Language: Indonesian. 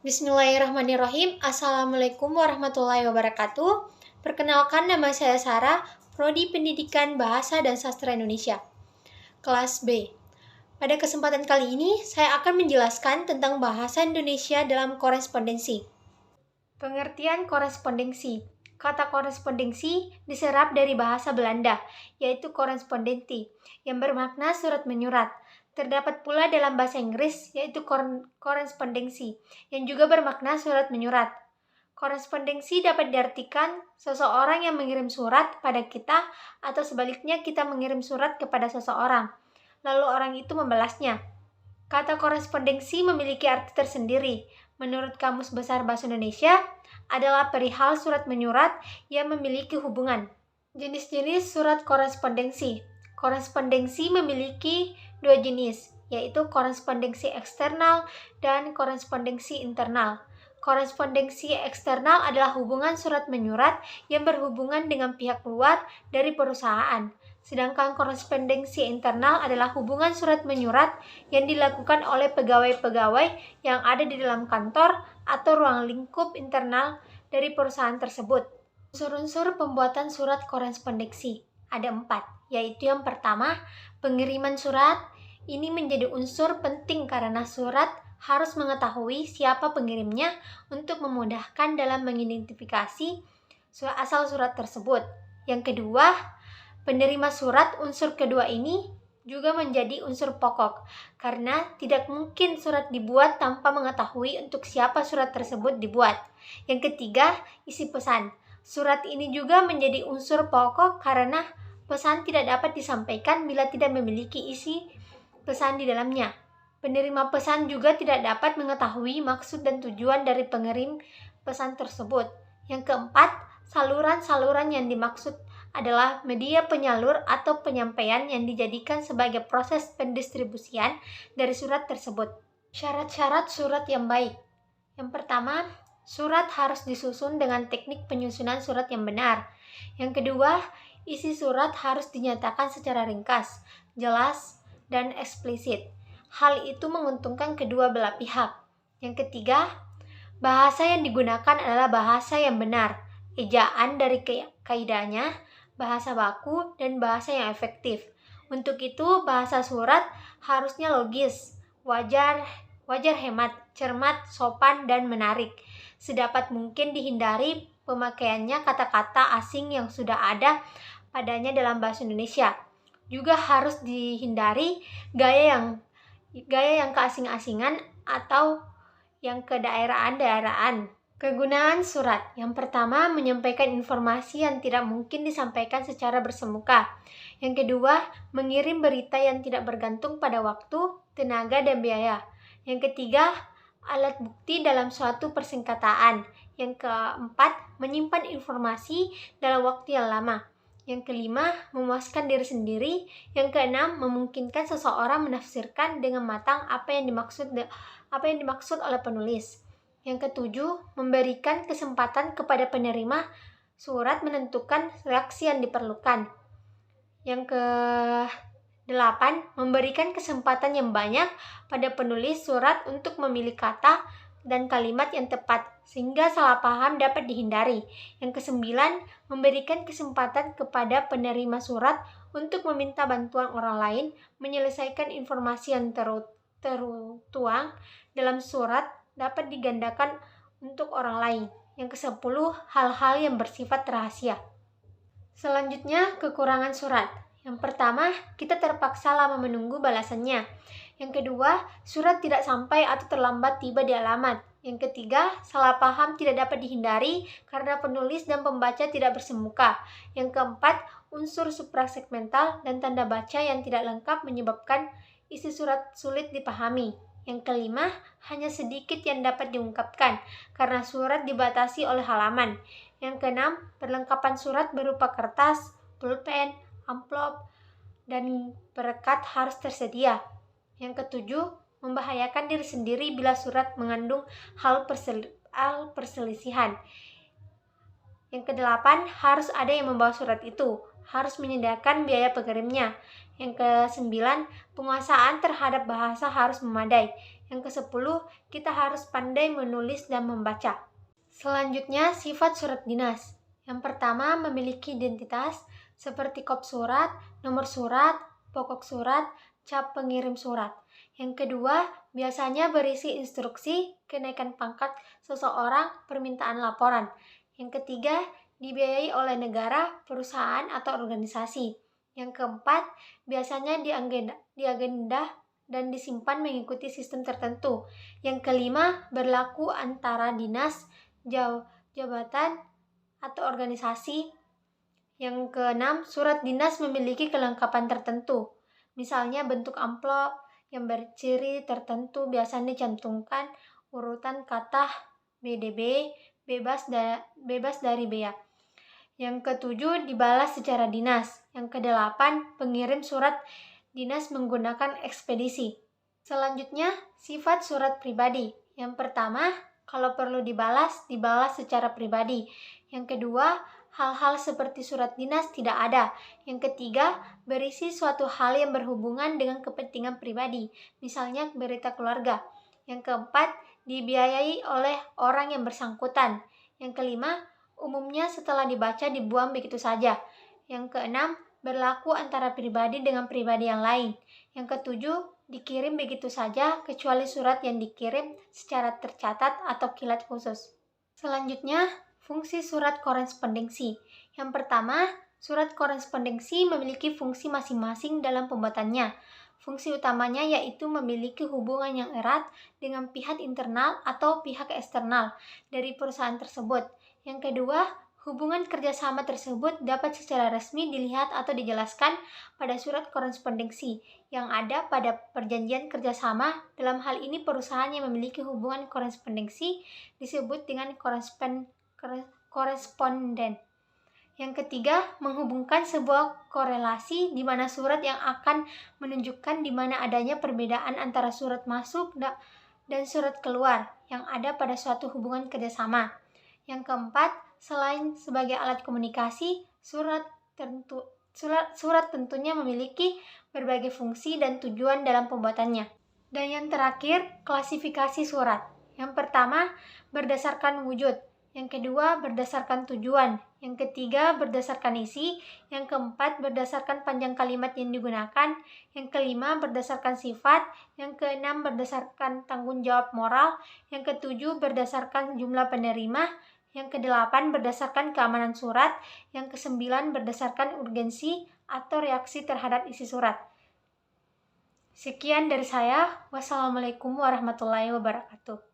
Bismillahirrahmanirrahim. Assalamualaikum warahmatullahi wabarakatuh. Perkenalkan, nama saya Sarah, Prodi Pendidikan Bahasa dan Sastra Indonesia, kelas B. Pada kesempatan kali ini, saya akan menjelaskan tentang bahasa Indonesia dalam korespondensi. Pengertian korespondensi. Kata korespondensi diserap dari bahasa Belanda, yaitu korespondenti, yang bermakna surat menyurat. Terdapat pula dalam bahasa Inggris, yaitu korespondensi, yang juga bermakna surat menyurat. Korespondensi dapat diartikan seseorang yang mengirim surat pada kita, atau sebaliknya kita mengirim surat kepada seseorang, lalu orang itu membalasnya. Kata korespondensi memiliki arti tersendiri. Menurut Kamus Besar Bahasa Indonesia, adalah perihal surat menyurat yang memiliki hubungan. Jenis-jenis surat korespondensi. Korespondensi memiliki dua jenis, yaitu korespondensi eksternal dan korespondensi internal. Korespondensi eksternal adalah hubungan surat menyurat yang berhubungan dengan pihak luar dari perusahaan. Sedangkan korespondensi internal adalah hubungan surat menyurat yang dilakukan oleh pegawai-pegawai yang ada di dalam kantor atau ruang lingkup internal dari perusahaan tersebut. Unsur-unsur pembuatan surat korespondensi ada 4, yaitu yang pertama, pengiriman surat. Ini menjadi unsur penting karena surat harus mengetahui siapa pengirimnya untuk memudahkan dalam mengidentifikasi asal surat tersebut. Yang kedua, penerima surat. Unsur kedua ini juga menjadi unsur pokok, karena tidak mungkin surat dibuat tanpa mengetahui untuk siapa surat tersebut dibuat. Yang ketiga, isi pesan. Surat ini juga menjadi unsur pokok karena pesan tidak dapat disampaikan bila tidak memiliki isi pesan di dalamnya. Penerima pesan juga tidak dapat mengetahui maksud dan tujuan dari pengirim pesan tersebut. Yang keempat, saluran-saluran yang dimaksud adalah media penyalur atau penyampaian yang dijadikan sebagai proses pendistribusian dari surat tersebut. Syarat-syarat surat yang baik. Yang pertama, surat harus disusun dengan teknik penyusunan surat yang benar. Yang kedua, isi surat harus dinyatakan secara ringkas, jelas, dan eksplisit. Hal itu menguntungkan kedua belah pihak. Yang ketiga, bahasa yang digunakan adalah bahasa yang benar, ejaan dari kaidahnya, bahasa baku, dan bahasa yang efektif. Untuk itu, bahasa surat harusnya logis, wajar hemat, cermat, sopan, dan menarik. Sedapat mungkin dihindari pemakaiannya kata-kata asing yang sudah ada padanya dalam bahasa Indonesia. Juga harus dihindari gaya yang keasing-asingan atau yang kedaerahan-daerahan. Kegunaan surat. Yang pertama, menyampaikan informasi yang tidak mungkin disampaikan secara bersemuka. Yang kedua, mengirim berita yang tidak bergantung pada waktu, tenaga, dan biaya. Yang ketiga, alat bukti dalam suatu persingkataan. Yang keempat, menyimpan informasi dalam waktu yang lama. Yang kelima, memuaskan diri sendiri. Yang keenam, memungkinkan seseorang menafsirkan dengan matang apa yang dimaksud oleh penulis. Yang ketujuh, memberikan kesempatan kepada penerima surat menentukan reaksi yang diperlukan. Yang ke-8, memberikan kesempatan yang banyak pada penulis surat untuk memilih kata dan kalimat yang tepat, sehingga salah paham dapat dihindari. Yang ke-9, memberikan kesempatan kepada penerima surat untuk meminta bantuan orang lain menyelesaikan informasi yang tertuang dalam surat dapat digandakan untuk orang lain. Yang ke-10, hal-hal yang bersifat rahasia. Selanjutnya, kekurangan surat. Yang pertama, kita terpaksa lama menunggu balasannya. Yang kedua, surat tidak sampai atau terlambat tiba di alamat. Yang ketiga, salah paham tidak dapat dihindari karena penulis dan pembaca tidak bersemuka. Yang keempat, unsur suprasegmental dan tanda baca yang tidak lengkap menyebabkan isi surat sulit dipahami. Yang kelima, hanya sedikit yang dapat diungkapkan karena surat dibatasi oleh halaman. Yang keenam, perlengkapan surat berupa kertas, pulpen, amplop, dan perekat harus tersedia. Yang ketujuh, membahayakan diri sendiri bila surat mengandung hal perselisihan. Yang kedelapan, harus ada yang membawa surat itu, harus menyediakan biaya pengirimnya. Yang ke-9, penguasaan terhadap bahasa harus memadai. Yang ke-10, kita harus pandai menulis dan membaca. Selanjutnya, sifat surat dinas. Yang pertama, memiliki identitas seperti kop surat, nomor surat, pokok surat, cap pengirim surat. Yang kedua, biasanya berisi instruksi kenaikan pangkat seseorang, permintaan laporan. Yang ketiga, dibiayai oleh negara, perusahaan, atau organisasi. Yang keempat, biasanya diagenda dan disimpan mengikuti sistem tertentu. Yang kelima, berlaku antara dinas, jabatan, atau organisasi. Yang keenam, surat dinas memiliki kelengkapan tertentu. Misalnya bentuk amplop yang berciri tertentu biasanya dicantumkan urutan kata BDB, bebas dari bea. Yang ketujuh, dibalas secara dinas. Yang kedelapan, pengirim surat dinas menggunakan ekspedisi. Selanjutnya, sifat surat pribadi. Yang pertama, kalau perlu dibalas secara pribadi. Yang kedua, hal-hal seperti surat dinas tidak ada. Yang ketiga, berisi suatu hal yang berhubungan dengan kepentingan pribadi, misalnya berita keluarga. Yang keempat, dibiayai oleh orang yang bersangkutan. Yang kelima, umumnya setelah dibaca dibuang begitu saja. Yang keenam, berlaku antara pribadi dengan pribadi yang lain. Yang ketujuh, dikirim begitu saja kecuali surat yang dikirim secara tercatat atau kilat khusus. Selanjutnya, fungsi surat korespondensi. Yang pertama, surat korespondensi memiliki fungsi masing-masing dalam pembuatannya. Fungsi utamanya yaitu memiliki hubungan yang erat dengan pihak internal atau pihak eksternal dari perusahaan tersebut. Yang kedua, hubungan kerjasama tersebut dapat secara resmi dilihat atau dijelaskan pada surat korespondensi yang ada pada perjanjian kerjasama. Dalam hal ini, perusahaan yang memiliki hubungan korespondensi disebut dengan koresponden. Yang ketiga, menghubungkan sebuah korelasi di mana surat yang akan menunjukkan di mana adanya perbedaan antara surat masuk dan surat keluar yang ada pada suatu hubungan kerjasama. Yang keempat, selain sebagai alat komunikasi, surat tentunya memiliki berbagai fungsi dan tujuan dalam pembuatannya. Dan yang terakhir, klasifikasi surat. Yang pertama, berdasarkan wujud. Yang kedua, berdasarkan tujuan. Yang ketiga, berdasarkan isi. Yang keempat, berdasarkan panjang kalimat yang digunakan. Yang kelima, berdasarkan sifat. Yang keenam, berdasarkan tanggung jawab moral. Yang ketujuh, berdasarkan jumlah penerima. Yang kedelapan, berdasarkan keamanan surat. Yang kesembilan, berdasarkan urgensi atau reaksi terhadap isi surat. Sekian dari saya. Wassalamualaikum warahmatullahi wabarakatuh.